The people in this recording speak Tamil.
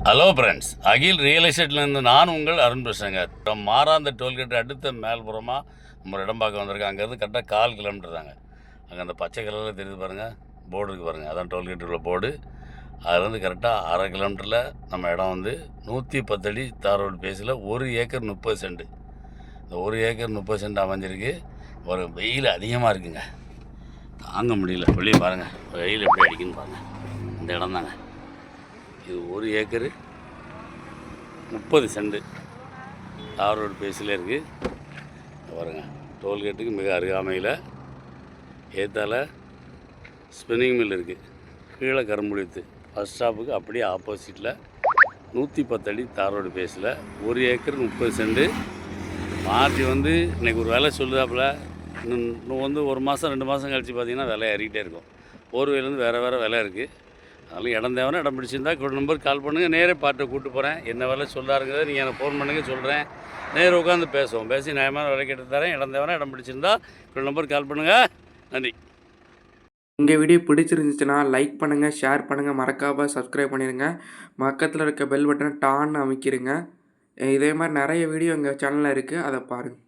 ஹலோ ஃப்ரெண்ட்ஸ், அகில் ரியல் எஸ்டேட்லேருந்து நான் உங்கள் அருண் பேசுகிறேங்க. மாறாந்த டோல்கேட் அடுத்த மேல்புறமாக நம்ம இடம் பார்க்க வந்திருக்கோம். அங்கேருந்து கரெக்டாக 1/4 கிலோமீட்டர் தாங்க. அங்கே அந்த பச்சை கலரில் தெரியுது பாருங்கள், போர்டு இருக்குது பாருங்கள், அதான் டோல்கேட் உள்ள போர்டு. அதுலேருந்து கரெக்டாக 1/2 கிலோமீட்டரில் நம்ம இடம் வந்து 110 அடி தார் ரோடு பேஸில் 1 ஏக்கர் 30 சென்ட். இந்த 1 ஏக்கர் 30 சென்ட் அமைஞ்சிருக்கு. ஒரு வெயில் அதிகமாக இருக்குங்க, தாங்க முடியல. வெளியே பாருங்கள் வெயில் எப்படி அடிக்குன்னு பாருங்கள். இந்த இடம் தாங்க இது. 1 ஏக்கரு 30 சென்ட் தார் ரோடு பேஸில் இருக்குது பாருங்க. டோல்கேட்டுக்கு மிக அருகாமையில் ஏத்தால ஸ்பின்னிங் மில் இருக்குது. கீழே கரும்புளித்து பஸ் ஸ்டாப்புக்கு அப்படியே ஆப்போசிட்டில் 110 அடி தார் ரோடு பேஸில் 1 ஏக்கர் 30 சென்ட். மார்ஜி வந்து இன்றைக்கி ஒரு விலை சொல்லுதாப்புல. இன்னும் வந்து 1 மாதம் 2 மாதம் கழித்து பார்த்திங்கன்னா விலை ஏறிக்கிட்டே இருக்கும். போர்வேலேருந்து வேறு விலை இருக்குது. அதனால் இடம் தேவைன்னா இடம் பிடிச்சிருந்தா நம்பருக்கு கால் பண்ணுங்கள். நேரே பார்த்து கூப்பிட்டு போகிறேன். என்ன விலை சொல்கிறாருங்கிறத நீங்கள் எனக்கு ஃபோன் பண்ணுங்கள், சொல்கிறேன். நேரில் உட்காந்து பேசுவோம். பேசி நியாயமான விலை கேட்டு தரேன். இடம் தேவைன்னா இடம் பிடிச்சிருந்தா நம்பருக்கு கால் பண்ணுங்கள். நன்றி. இந்த வீடியோ பிடிச்சிருந்துச்சுன்னா லைக் பண்ணுங்கள், ஷேர் பண்ணுங்கள், மறக்காமல் சப்ஸ்கிரைப் பண்ணிடுங்க. பக்கத்தில் இருக்க பெல் பட்டனை டான்னு அமைக்கிடுங்க. இதே மாதிரி நிறைய வீடியோ எங்கள் சேனலில் இருக்குது, அதை பாருங்கள்.